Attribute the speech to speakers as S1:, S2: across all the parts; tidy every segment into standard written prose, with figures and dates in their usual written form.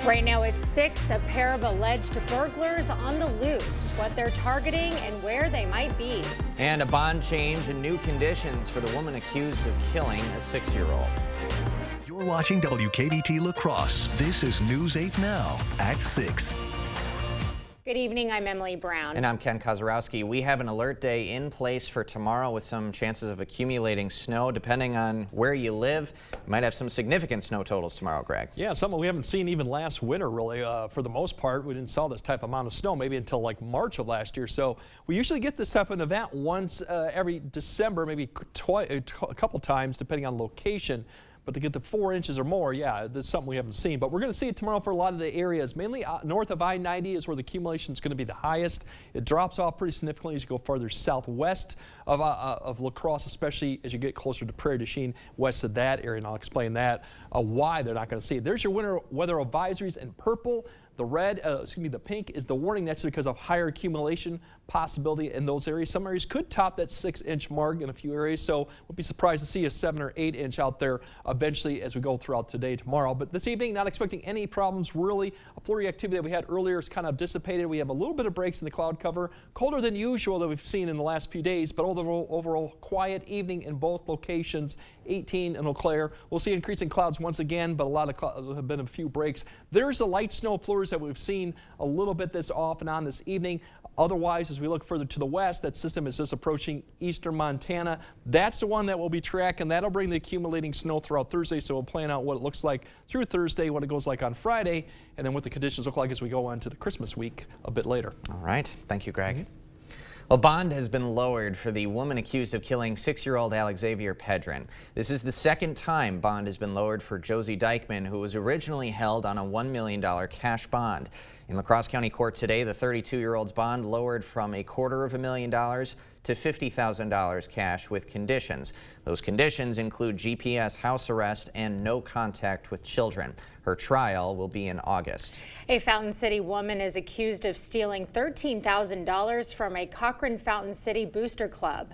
S1: Right now it's 6, a pair of alleged burglars on the loose, what they're targeting and where they might be.
S2: And a bond change and new conditions for the woman accused of killing a 6-year-old.
S3: You're watching WKBT La Crosse. This is News 8 Now at 6.
S1: Good evening, I'm Emily Brown.
S2: And I'm Ken Kozarowski. We have an alert day in place for tomorrow with some chances of accumulating snow. Depending on where you live, you might have some significant snow totals tomorrow, Greg.
S4: Yeah, something we haven't seen even last winter, really. For the most part, we didn't saw this type of amount of snow maybe until like March of last year. So we usually get this type of event once every December, maybe a couple times, depending on location. But to get to 4 inches or more, yeah, that's something we haven't seen. But we're going to see it tomorrow for a lot of the areas. Mainly north of I-90 is where the accumulation is going to be the highest. It drops off pretty significantly as you go farther southwest of La Crosse, especially as you get closer to Prairie du Chien, west of that area. And I'll explain that, why they're not going to see it. There's your winter weather advisories in purple. The red, the pink is the warning. That's because of higher accumulation possibility in those areas. Some areas could top that 6-inch mark in a few areas, so we'll be surprised to see a 7 or 8 inch out there eventually as we go throughout today, tomorrow. But this evening, not expecting any problems really. A flurry activity that we had earlier is kind of dissipated. We have a little bit of breaks in the cloud cover, colder than usual that we've seen in the last few days, but overall quiet evening in both locations. 18 in Eau Claire. We'll see increasing clouds once again, but a lot of have been a few breaks. There's a light snow flurries that we've seen a little bit this off and on this evening. Otherwise, as we look further to the west, that system is just approaching eastern Montana. That's the one that we'll be tracking. That'll bring the accumulating snow throughout Thursday, so we'll plan out what it looks like through Thursday, what it goes like on Friday, and then what the conditions look like as we go on to the Christmas week a bit later.
S2: All right. Thank you, Greg. Well, bond has been lowered for the woman accused of killing 6-year-old Alex Xavier Pedren. This is the second time bond has been lowered for Josie Dykman, who was originally held on a $1 million cash bond. In La Crosse County Court today, the 32-year-old's bond lowered from $250,000 to $50,000 cash with conditions. Those conditions include GPS house arrest and no contact with children. Her trial will be in August.
S1: A Fountain City woman is accused of stealing $13,000 from a Cochrane Fountain City Booster Club.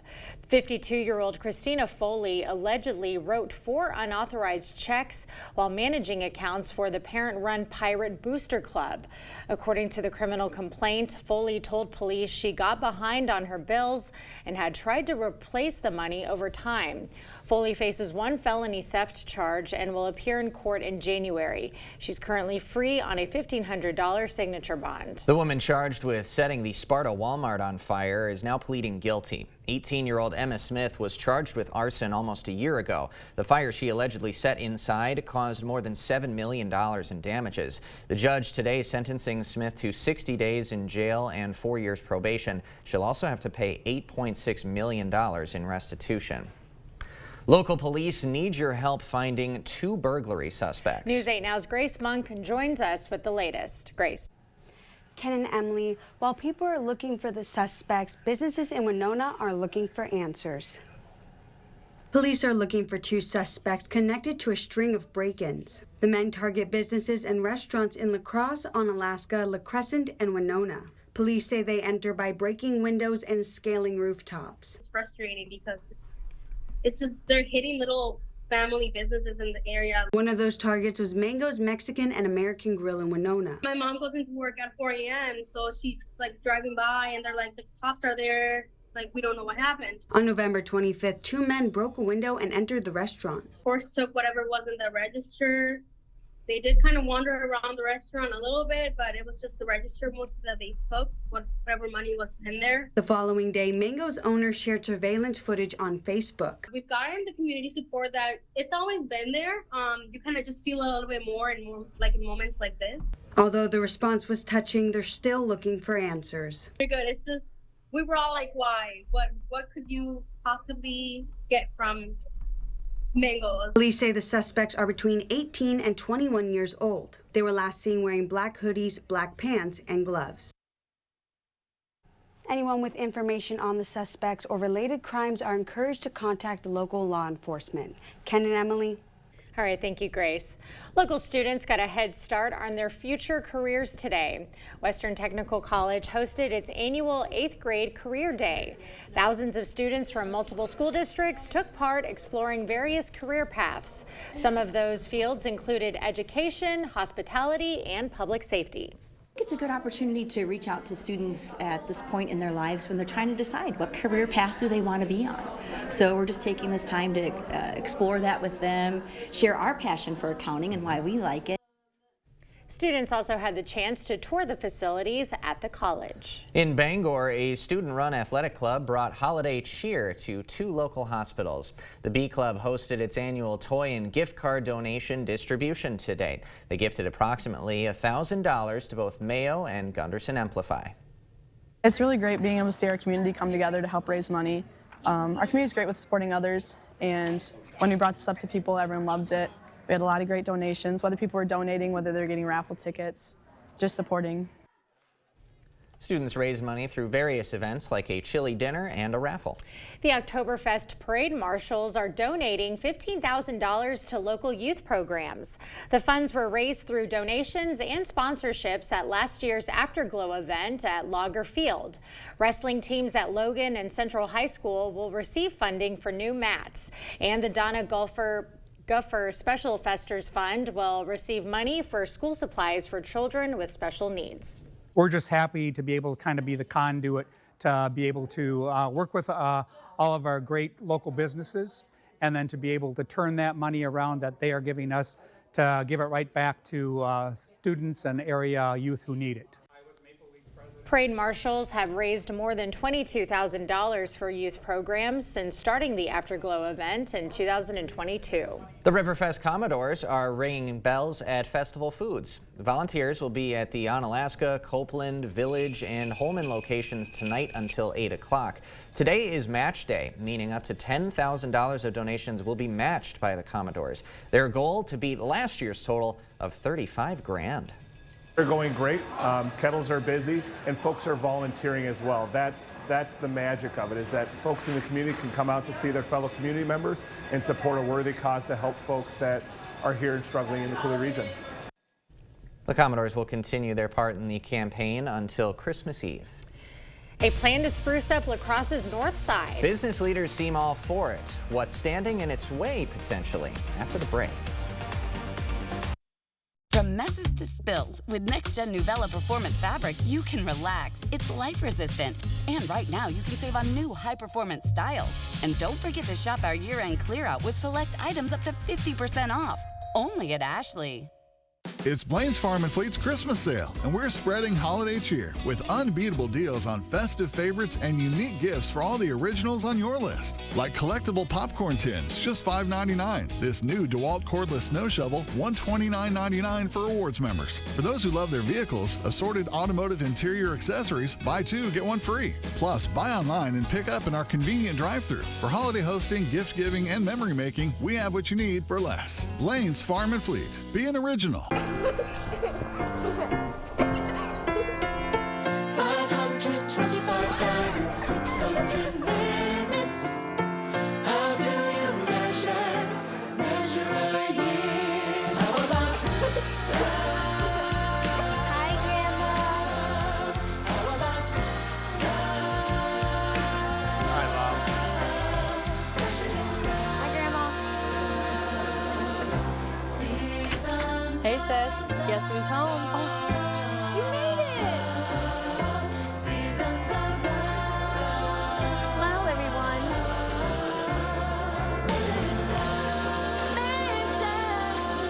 S1: 52-year-old Christina Foley allegedly wrote 4 unauthorized checks while managing accounts for the parent-run Pirate Booster Club. According to the criminal complaint, Foley told police she got behind on her bills and had tried to replace the money over time. Foley faces 1 felony theft charge and will appear in court in January. She's currently free on a $1,500 signature bond.
S2: The woman charged with setting the Sparta Walmart on fire is now pleading guilty. 18-year-old Emma Smith was charged with arson almost a year ago. The fire she allegedly set inside caused more than $7 million in damages. The judge today sentencing Smith to 60 days in jail and 4 years probation. She'll also have to pay $8.6 million in restitution. Local police need your help finding 2 burglary suspects.
S1: News 8 Now's Grace Monk joins us with the latest. Grace.
S5: Ken and Emily, while people are looking for the suspects, businesses in Winona are looking for answers. Police are looking for 2 suspects connected to a string of break-ins. The men target businesses and restaurants in La Crosse, Onalaska, La Crescent, and Winona. Police say they enter by breaking windows and scaling rooftops.
S6: It's frustrating because it's just they're hitting little family businesses in the area.
S5: One of those targets was Mango's Mexican and American Grill in Winona.
S6: My mom goes into work at 4 a.m. so she's like driving by and they're like, the cops are there. Like, we don't know what happened.
S5: On November 25th, 2 men broke a window and entered the restaurant.
S6: Of course, took whatever was in the register. They did kind of wander around the restaurant a little bit, but it was just the register most that they took, whatever money was in there.
S5: The following day, Mango's owner shared surveillance footage on Facebook.
S6: We've gotten the community support that it's always been there. You kind of just feel a little bit more and more like in moments like this.
S5: Although the response was touching, they're still looking for answers.
S6: Very good. It's just, we were all like, why? What could you possibly get from Mango's?
S5: Police say the suspects are between 18 and 21 years old. They were last seen wearing black hoodies, black pants, and gloves. Anyone with information on the suspects or related crimes are encouraged to contact local law enforcement. Ken and Emily.
S1: All right, thank you, Grace. Local students got a head start on their future careers today. Western Technical College hosted its annual 8th grade Career Day. Thousands of students from multiple school districts took part exploring various career paths. Some of those fields included education, hospitality, and public safety.
S7: It's a good opportunity to reach out to students at this point in their lives when they're trying to decide what career path do they want to be on. So we're just taking this time to explore that with them, share our passion for accounting and why we like it.
S1: Students also had the chance to tour the facilities at the college.
S2: In Bangor, a student-run athletic club brought holiday cheer to 2 local hospitals. The B Club hosted its annual toy and gift card donation distribution today. They gifted approximately $1,000 to both Mayo and Gunderson Amplify.
S8: It's really great being able to see our community come together to help raise money. Our community is great with supporting others, and when we brought this up to people, everyone loved it. We had a lot of great donations, whether people were donating, whether they're getting raffle tickets, just supporting.
S2: Students raised money through various events like a chili dinner and a raffle.
S1: The Oktoberfest parade marshals are donating $15,000 to local youth programs. The funds were raised through donations and sponsorships at last year's Afterglow event at Lager Field. Wrestling teams at Logan and Central High School will receive funding for new mats, and the Donna Guffer Special Festers Fund will receive money for school supplies for children with special needs.
S9: We're just happy to be able to kind of be the conduit to be able to work with all of our great local businesses, and then to be able to turn that money around that they are giving us to give it right back to students and area youth who need it.
S1: Parade marshals have raised more than $22,000 for youth programs since starting the Afterglow event in 2022.
S2: The Riverfest Commodores are ringing bells at Festival Foods. The volunteers will be at the Onalaska, Copeland, Village, and Holman locations tonight until 8 o'clock. Today is match day, meaning up to $10,000 of donations will be matched by the Commodores. Their goal to beat last year's total of $35 grand.
S10: They're going great. Kettles are busy, and folks are volunteering as well. That's the magic of it, is that folks in the community can come out to see their fellow community members and support a worthy cause to help folks that are here and struggling in the Coulee region.
S2: The Commodores will continue their part in the campaign until Christmas Eve.
S1: A plan to spruce up La Crosse's north side.
S2: Business leaders seem all for it. What's standing in its way, potentially? After the break.
S11: From messes to spills, with next-gen Nuvella Performance Fabric, you can relax. It's life-resistant. And right now, you can save on new high-performance styles. And don't forget to shop our year-end clear-out with select items up to 50% off. Only at Ashley.
S12: It's Blaine's Farm and Fleet's Christmas sale, and we're spreading holiday cheer with unbeatable deals on festive favorites and unique gifts for all the originals on your list. Like collectible popcorn tins, just $5.99. This new DeWalt cordless snow shovel, $129.99 for rewards members. For those who love their vehicles, assorted automotive interior accessories, buy 2, get 1 free. Plus, buy online and pick up in our convenient drive-thru. For holiday hosting, gift giving, and memory making, we have what you need for less. Blaine's Farm and Fleet. Be an original.
S13: 525,600 minutes. How do you measure a year? How about hi, Grandma. How about
S4: Hi, Mom.
S13: hi, Grandma.
S14: Hey, sis. Guess who's home?
S13: Oh, you made it. Seasons of love.
S14: Smile, everyone.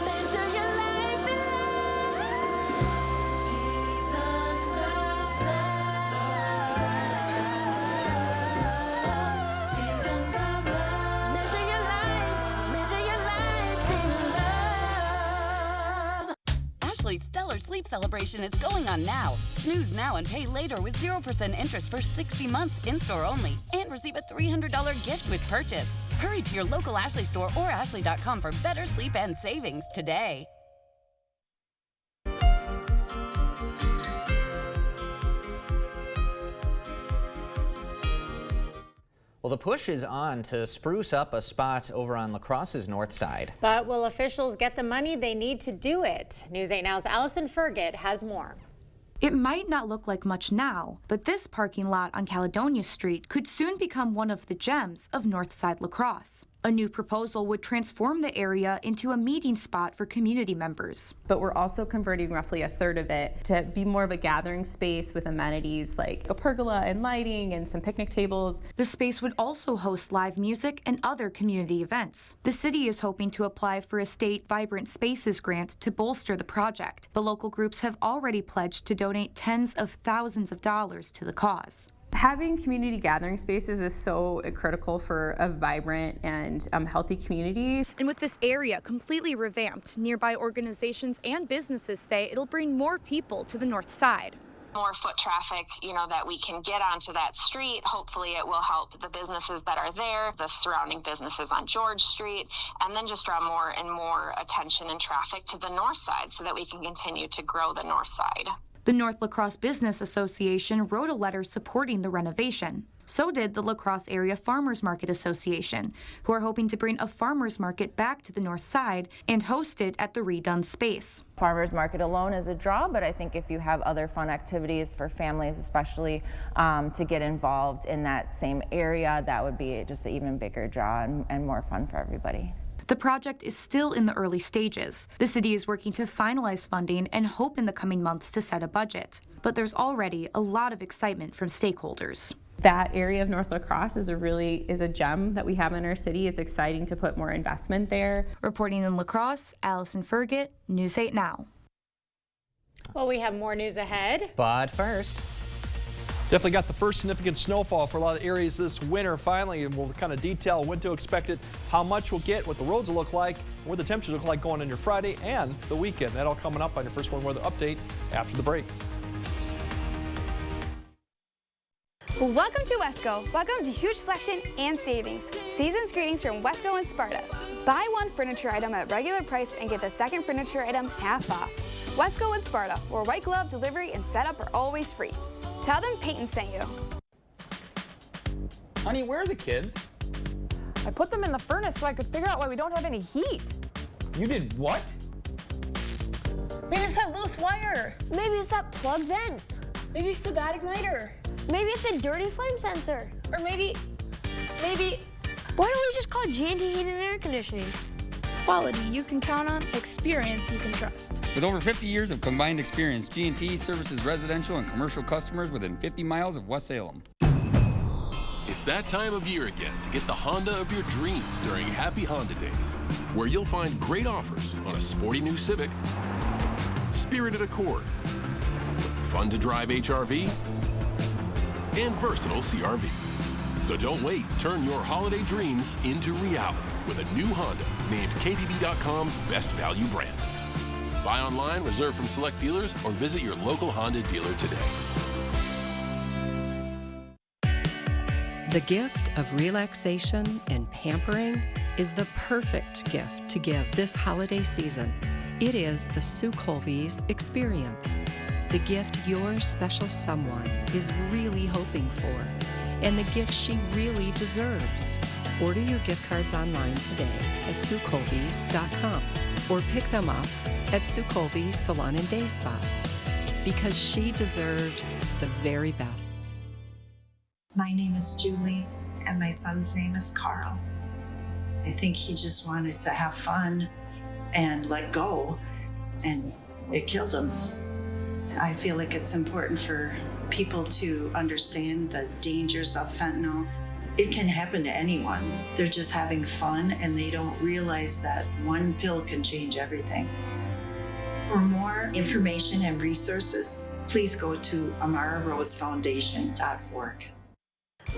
S13: Measure your life in love. Seasons of love. Seasons of love. Measure your life in love.
S11: Ashley's Stellar Sleep Celebration is going on now. Snooze now and pay later with 0% interest for 60 months in-store only. And receive a $300 gift with purchase. Hurry to your local Ashley store or ashley.com for better sleep and savings today.
S2: Well, the push is on to spruce up a spot over on La Crosse's north side.
S1: But will officials get the money they need to do it? News 8 Now's Allison Fergit has more.
S15: It might not look like much now, but this parking lot on Caledonia Street could soon become one of the gems of Northside La Crosse. A new proposal would transform the area into a meeting spot for community members.
S16: But we're also converting roughly a third of it to be more of a gathering space with amenities like a pergola and lighting and some picnic tables.
S15: The space would also host live music and other community events. The city is hoping to apply for a state Vibrant Spaces grant to bolster the project, but local groups have already pledged to donate tens of thousands of dollars to the cause.
S16: Having community gathering spaces is so critical for a vibrant and healthy community.
S15: And with this area completely revamped, nearby organizations and businesses say it'll bring more people to the north side.
S17: More foot traffic, that we can get onto that street. Hopefully it will help the businesses that are there, the surrounding businesses on George Street, and then just draw more and more attention and traffic to the north side so that we can continue to grow the north side.
S15: The North La Crosse Business Association wrote a letter supporting the renovation. So did the La Crosse Area Farmers Market Association, who are hoping to bring a farmers market back to the north side and host it at the redone space.
S18: Farmers market alone is a draw, but I think if you have other fun activities for families, especially to get involved in that same area, that would be just an even bigger draw and more fun for everybody.
S15: The project is still in the early stages. The city is working to finalize funding and hope in the coming months to set a budget. But there's already a lot of excitement from stakeholders.
S16: That area of North La Crosse is a gem that we have in our city. It's exciting to put more investment there.
S15: Reporting in La Crosse, Allison Fergit, News 8 Now.
S1: Well, we have more news ahead.
S2: But first,
S4: definitely got the first significant snowfall for a lot of areas this winter finally, and we'll kind of detail when to expect it, how much we'll get, what the roads will look like, and what the temperatures look like going on your Friday and the weekend. That all coming up on your First Warn Weather Update after the break.
S19: Welcome to Wesco. Welcome to huge selection and savings. Season's greetings from Wesco and Sparta. Buy one furniture item at regular price and get the second furniture item half off. Wesco and Sparta, where white glove delivery and setup are always free. Tell them Peyton sent you.
S20: Honey, where are the kids? I put them in the furnace so I could figure out why we don't have any heat. You did what?
S21: Maybe it's that loose wire.
S22: Maybe it's that plug vent.
S21: Maybe it's the bad igniter.
S22: Maybe it's a dirty flame sensor.
S21: Or maybe...
S22: Why don't we just call G&T Heating and Air Conditioning?
S21: Quality you can count on, experience you can trust.
S23: With over 50 years of combined experience, G&T services residential and commercial customers within 50 miles of West Salem.
S24: It's that time of year again to get the Honda of your dreams during Happy Honda Days, where you'll find great offers on a sporty new Civic, spirited Accord, fun to drive HRV, and versatile CRV. So don't wait, turn your holiday dreams into reality with a new Honda named KBB.com's best value brand. Buy online, reserve from select dealers, or visit your local Honda dealer today.
S25: The gift of relaxation and pampering is the perfect gift to give this holiday season. It is the Sue Colby's experience, the gift your special someone is really hoping for, and the gift she really deserves. Order your gift cards online today at SueColby's.com or pick them up at Sue Colby's Salon and Day Spa, because she deserves the very best.
S26: My name is Julie, and my son's name is Carl. I think he just wanted to have fun and let go, and it killed him. I feel like it's important for people to understand the dangers of fentanyl. It can happen to anyone. They're just having fun, and they don't realize that one pill can change everything. For more information and resources, please go to AmaraRoseFoundation.org.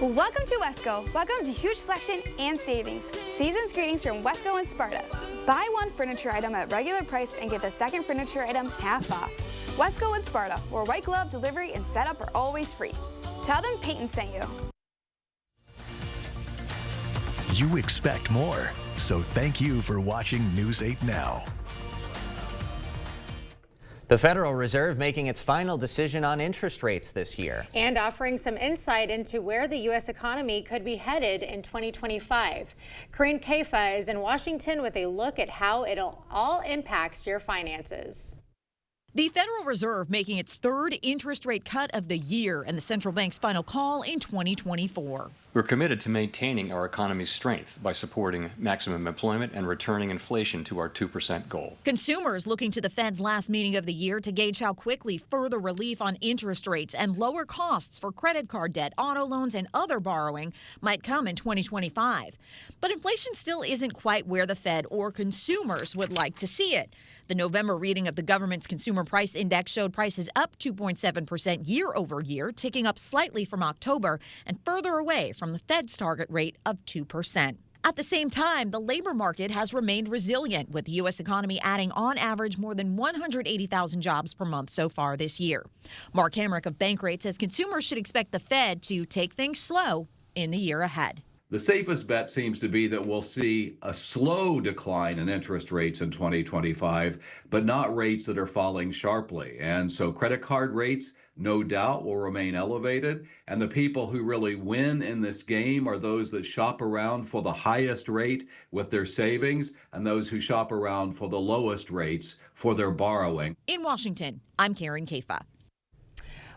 S19: Welcome to Wesco. Welcome to huge selection and savings. Season's greetings from Wesco and Sparta. Buy one furniture item at regular price and get the second furniture item half off. Wesco and Sparta, where white glove delivery and setup are always free. Tell them Peyton sent you.
S3: You expect more, so thank you for watching News 8 Now.
S2: The Federal Reserve making its final decision on interest rates this year.
S1: And offering some insight into where the U.S. economy could be headed in 2025. Karine Kaifa is in Washington with a look at how it all impacts your finances.
S5: The Federal Reserve making its third interest rate cut of the year and the central bank's final call in 2024.
S6: We're committed to maintaining our economy's strength by supporting maximum employment and returning inflation to our 2% goal.
S5: Consumers looking to the Fed's last meeting of the year to gauge how quickly further relief on interest rates and lower costs for credit card debt, auto loans, and other borrowing might come in 2025. But inflation still isn't quite where the Fed or consumers would like to see it. The November reading of the government's Consumer Price Index showed prices up 2.7% year over year, ticking up slightly from October and further away from the Fed's target rate of 2%. At the same time, the labor market has remained resilient, with the U.S. economy adding on average more than 180,000 jobs per month so far this year. Mark Hamrick of Bankrate says consumers should expect the Fed to take things slow in the year ahead.
S7: The safest bet seems to be that we'll see a slow decline in interest rates in 2025, but not rates that are falling sharply. And so credit card rates, no doubt, will remain elevated. And the people who really win in this game are those that shop around for the highest rate with their savings and those who shop around for the lowest rates for their borrowing.
S5: In Washington, I'm Karine Kaifa.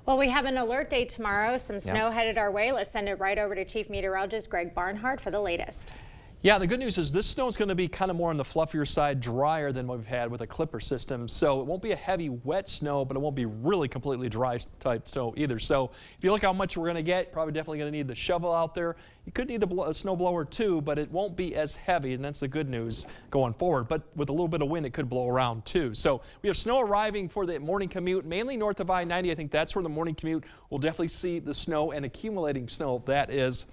S1: Well, we have an alert day tomorrow. Some snow headed our way. Let's send it right over to Chief Meteorologist Greg Barnhart for the latest.
S4: Yeah, the good news is this snow is going to be kind of more on the fluffier side, drier than what we've had with a clipper system. So it won't be a heavy, wet snow, but it won't be really completely dry type snow either. So if you look how much we're going to get, probably definitely going to need the shovel out there. You could need a snow blower too, but it won't be as heavy, and that's the good news going forward. But with a little bit of wind, it could blow around too. So we have snow arriving for the morning commute, mainly north of I-90. I think that's where the morning commute will definitely see the snow and accumulating snow. That is.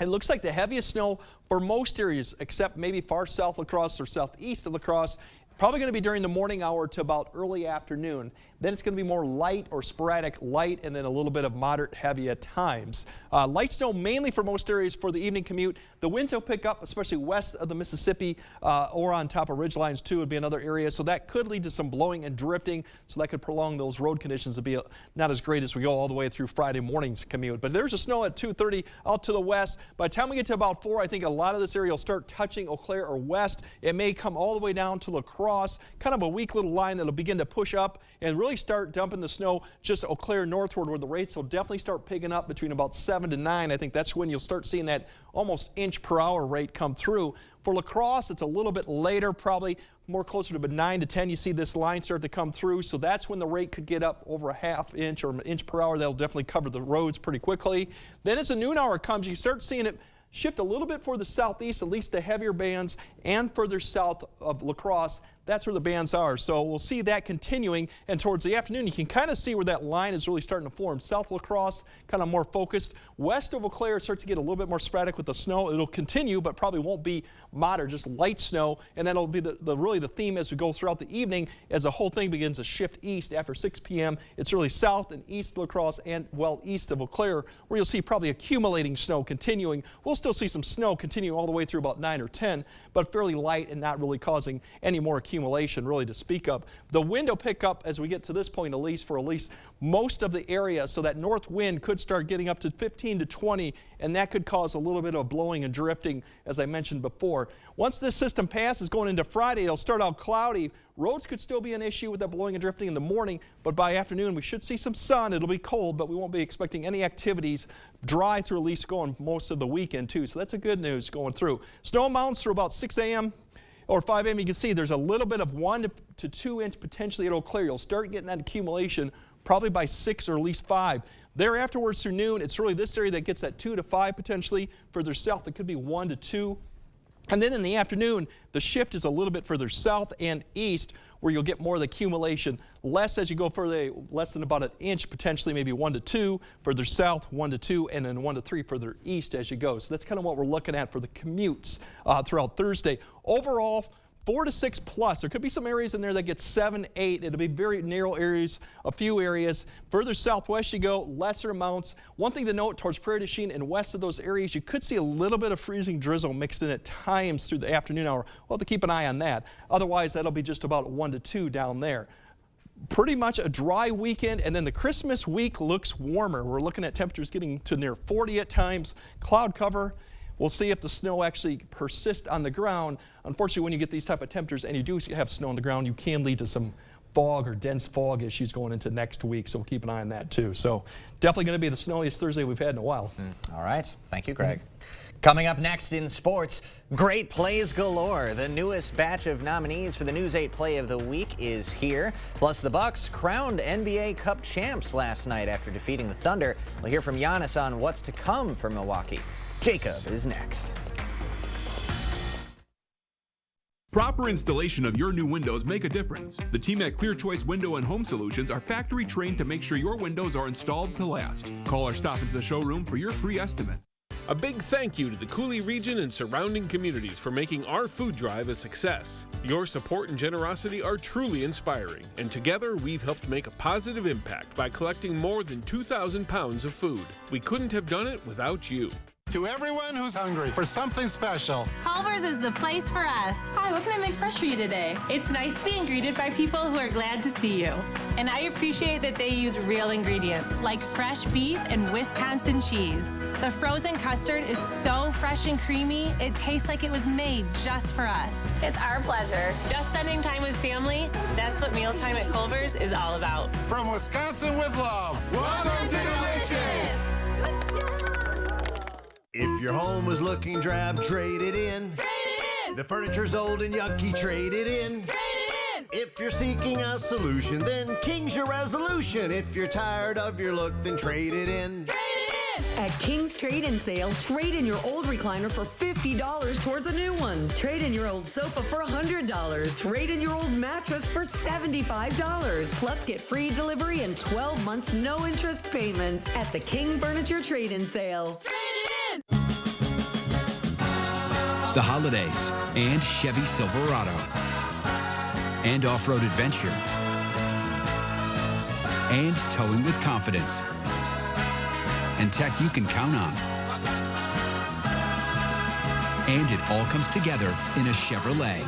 S4: It looks like the heaviest snow for most areas, except maybe far south La Crosse or southeast of La Crosse, probably going to be during the morning hour to about early afternoon. Then it's going to be more light or sporadic light, and then a little bit of moderate heavy at times. Light snow mainly for most areas for the evening commute. The winds will pick up, especially west of the Mississippi or on top of ridge lines too would be another area. So that could lead to some blowing and drifting. So that could prolong those road conditions to be not as great as we go all the way through Friday morning's commute. But there's a snow at 2:30 out to the west. By the time we get to about 4, I think a lot of this area will start touching Eau Claire or west. It may come all the way down to La Crosse, kind of a weak little line that'll begin to push up and really start dumping the snow just Eau Claire northward, where the rates will definitely start picking up between about 7 to 9. I think that's when you'll start seeing that almost inch per hour rate come through. For La Crosse, it's a little bit later, probably more closer to about 9 to 10. You see this line start to come through, so that's when the rate could get up over a half inch or an inch per hour. That'll definitely cover the roads pretty quickly. Then as the noon hour comes, you start seeing it shift a little bit for the southeast, at least the heavier bands, and further south of La Crosse. That's where the bands are. So we'll see that continuing. And towards the afternoon, you can kind of see where that line is really starting to form. South La Crosse, kind of more focused. West of Eau Claire, it starts to get a little bit more sporadic with the snow. It'll continue, but probably won't be moderate, just light snow. And that'll be really the theme as we go throughout the evening, as the whole thing begins to shift east after 6 p.m. It's really south and east of La Crosse and well east of Eau Claire, where you'll see probably accumulating snow continuing. We'll still see some snow continue all the way through about 9 or 10, but fairly light and not really causing any more accumulation really to speak of. The wind will pick up as we get to this point, at least most of the area, so that north wind could start getting up to 15 to 20, and that could cause a little bit of blowing and drifting, as I mentioned before. Once this system passes going into Friday, it'll start out cloudy. Roads could still be an issue with that blowing and drifting in the morning, but by afternoon we should see some sun. It'll be cold, but we won't be expecting any activities. Dry through at least going most of the weekend too, so that's a good news going through. Snow amounts through about 6 a.m. or 5 a.m. You can see there's a little bit of 1 to 2 inch potentially at Eau Claire. You'll start getting that accumulation probably by 6 or at least 5. There afterwards through noon, it's really this area that gets that 2 to 5 potentially. Further south, it could be 1 to 2. And then in the afternoon, the shift is a little bit further south and east, where you'll get more of the accumulation. Less as you go further, less than about an inch, potentially maybe 1 to 2. Further south, 1 to 2, and then 1 to 3 further east as you go. So that's kind of what we're looking at for the commutes throughout Thursday. Overall, 4 to 6 plus. There could be some areas in there that get 7, 8. It'll be very narrow areas, a few areas. Further southwest you go, lesser amounts. One thing to note, towards Prairie du Chien and west of those areas, you could see a little bit of freezing drizzle mixed in at times through the afternoon hour. We'll have to keep an eye on that. Otherwise, that'll be just about 1 to 2 down there. pretty much a dry weekend, and then the Christmas week looks warmer. We're looking at temperatures getting to near 40 at times. Cloud cover. We'll see if the snow actually persists on the ground. Unfortunately, when you get these type of temperatures and you do have snow on the ground, you can lead to some fog or dense fog issues going into next week, so we'll keep an eye on that too. So definitely going to be the snowiest Thursday we've had in a while.
S2: All right. Thank you, Greg. Coming up next in sports, great plays galore. The newest batch of nominees for the News 8 Play of the Week is here. Plus, the Bucks crowned NBA Cup champs last night after defeating the Thunder. We'll hear from Giannis on what's to come for Milwaukee. Jacob is next.
S8: Proper installation of your new windows make a difference. The team at Clear Choice Window and Home Solutions are factory trained to make sure your windows are installed to last. Call or stop into the showroom for your free estimate.
S24: A big thank you to the Cooley region and surrounding communities for making our food drive a success. Your support and generosity are truly inspiring, and together we've helped make a positive impact by collecting more than 2,000 pounds of food. We couldn't have done it without you.
S9: To everyone who's hungry for something special,
S10: Culver's is the place for us. Hi, what can I make fresh for you today? It's nice being greeted by people who are glad to see you. And I appreciate that they use real ingredients, like fresh beef and Wisconsin cheese. The frozen custard is so fresh and creamy, it tastes like it was made just for us. It's our pleasure. Just spending time with family, that's what mealtime at Culver's is all about.
S9: From Wisconsin with love, welcome to Delicious!
S12: If your home is looking drab, trade it in.
S10: Trade it in!
S12: The furniture's old and yucky, trade it in.
S10: Trade it in!
S12: If you're seeking a solution, then King's your resolution. If you're tired of your look, then trade it in.
S10: Trade it in!
S13: At King's Trade-In Sale, trade in your old recliner for $50 towards a new one. Trade in your old sofa for $100. Trade in your old mattress for $75. Plus, get free delivery and 12 months no interest payments at the King Furniture Trade-In Sale.
S10: Trade it in!
S14: The holidays and Chevy Silverado and off-road adventure and towing with confidence and tech you can count on. And it all comes together in a Chevrolet.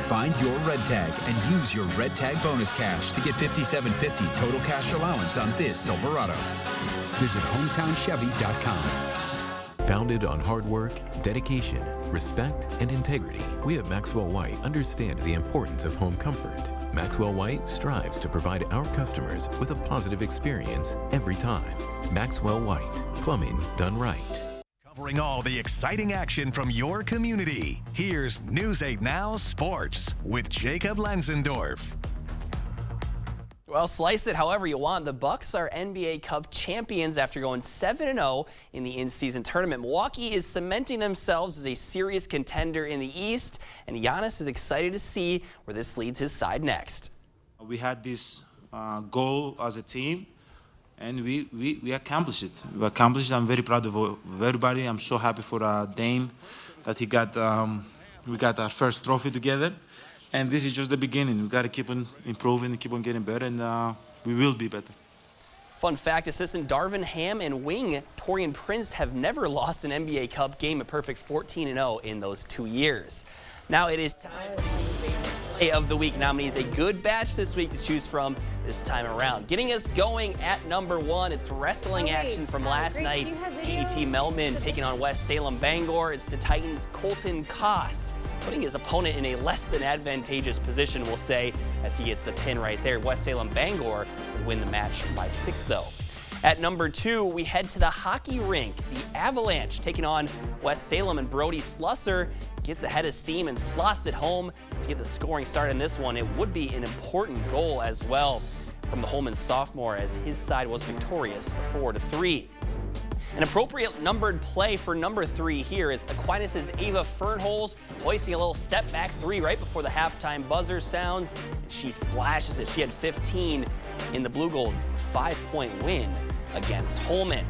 S14: Find your red tag and use your red tag bonus cash to get $5,750 total cash allowance on this Silverado. Visit HometownChevy.com.
S27: Founded on hard work, dedication, respect, and integrity, we at Maxwell White understand the importance of home comfort. Maxwell White strives to provide our customers with a positive experience every time. Maxwell White, plumbing done right.
S3: Covering all the exciting action from your community. Here's News 8 Now Sports with Jacob Lansendorf.
S28: Well, slice it however you want. The Bucks are NBA Cup champions after going 7-0 in the in-season tournament. Milwaukee is cementing themselves as a serious contender in the East, and Giannis is excited to see where this leads his side next.
S29: We had this goal as a team, and we accomplished it. We accomplished it. I'm very proud of everybody. I'm so happy for Dame that he got we got our first trophy together. And this is just the beginning. We've got to keep on improving and keep on getting better, and we will be better.
S28: Fun fact, assistant Darvin Ham and wing Taurean Prince have never lost an NBA Cup game, a perfect 14-0 in those 2 years. Now it is time for Play of the Week nominees. A good batch this week to choose from this time around. Getting us going at number 1, it's wrestling action from last night. GET Melman taking on West Salem Bangor. It's the Titans' Colton Koss, putting his opponent in a less than advantageous position, we'll say, as he gets the pin right there. West Salem Bangor would win the match by 6, though. At number 2, we head to the hockey rink. The Avalanche taking on West Salem, and Brody Slusser gets ahead of steam and slots it home to get the scoring start in this one. It would be an important goal as well from the Holman sophomore, as his side was victorious 4-3. An appropriate numbered play for number 3 here is Aquinas' Ava Fernholz hoisting a little step back 3 right before the halftime buzzer sounds, and she splashes it. She had 15 in the Blue Gold's 5-point win against Holman.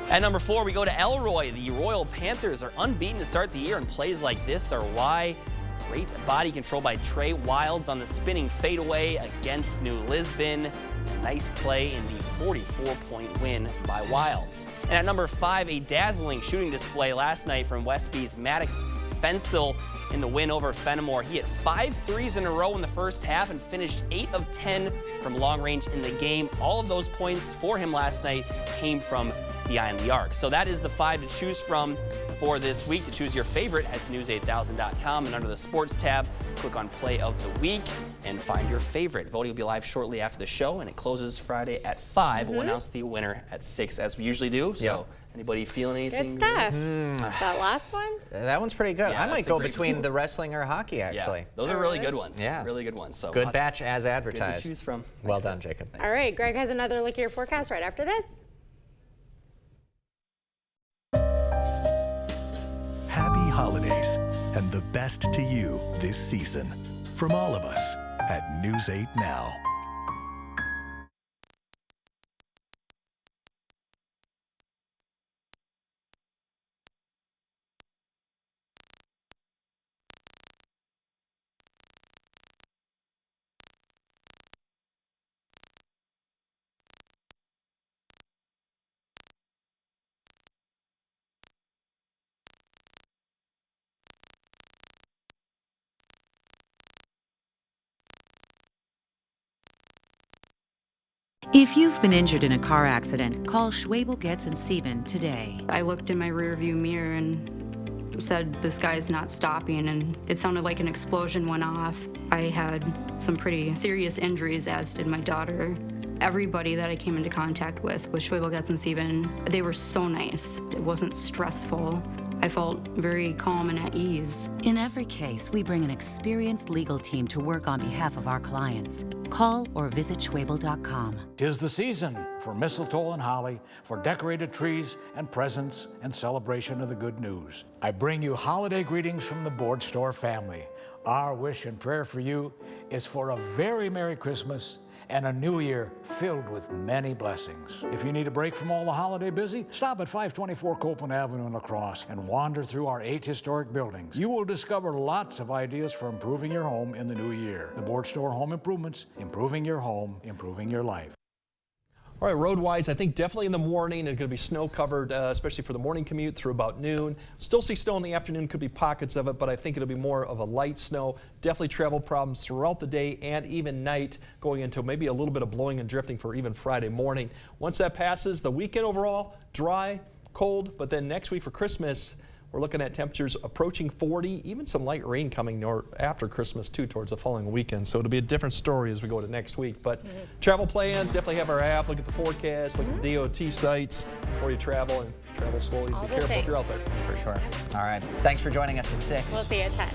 S28: At number 4, we go to Elroy. The Royal Panthers are unbeaten to start the year, and plays like this are why. Great body control by Trey Wilds on the spinning fadeaway against New Lisbon. Nice play in the 44-point win by Wilds. And at number 5, a dazzling shooting display last night from Westby's Maddox Fensel. in the win over Fenimore. He hit 5 threes in a row in the first half and finished 8 of 10 from long range in the game. All of those points for him last night came from behind the arc. So that is the 5 to choose from for this week. To choose your favorite, head to news8000.com and under the sports tab, click on play of the week and find your favorite. Voting will be live shortly after the show, and it closes Friday at 5. We'll announce the winner at 6 as we usually do. So anybody feeling anything?
S1: Good stuff. That last one?
S2: That one's pretty good.
S28: Yeah,
S2: I might
S28: that's a
S2: go
S28: great
S2: between
S28: one.
S2: the wrestling or hockey, actually.
S28: Yeah, those are really good ones.
S2: Yeah.
S28: Really good ones. So
S2: Good batch as
S28: good
S2: advertised.
S28: to choose from.
S2: Well done, Jacob.
S1: All right, Greg has another look at your forecast right after this.
S3: Happy holidays and the best to you this season from all of us at News 8 Now.
S11: If you've been injured in a car accident, call Schwabel, Getz & Sieben today.
S15: I looked in my rearview mirror and said, this guy's not stopping, and it sounded like an explosion went off. I had some pretty serious injuries, as did my daughter. Everybody that I came into contact with Schwabel, Getz & Sieben, they were so nice. It wasn't stressful. I felt very calm and at ease.
S11: In every case, we bring an experienced legal team to work on behalf of our clients. Call or visit Schwabel.com.
S16: 'Tis the season for mistletoe and holly, for decorated trees and presents and celebration of the good news. I bring you holiday greetings from the Board Store family. Our wish and prayer for you is for a very Merry Christmas and a new year filled with many blessings. If you need a break from all the holiday busy, stop at 524 Copeland Avenue in La Crosse and wander through our 8 historic buildings. You will discover lots of ideas for improving your home in the new year. The Board Store Home Improvements, improving your home, improving your life.
S4: All right, road-wise, I think definitely in the morning it's going to be snow-covered, especially for the morning commute through about noon. Still see snow in the afternoon, could be pockets of it, but I think it'll be more of a light snow. Definitely travel problems throughout the day and even night, going into maybe a little bit of blowing and drifting for even Friday morning. Once that passes, the weekend overall, dry, cold, but then next week for Christmas, we're looking at temperatures approaching 40, even some light rain coming after Christmas too towards the following weekend. So it'll be a different story as we go to next week. But travel plans, definitely have our app, look at the forecast, look at the DOT sites before you travel, and travel slowly. Be careful if you're out there.
S2: For sure. All right. Thanks for joining us at 6.
S1: We'll see you at 10.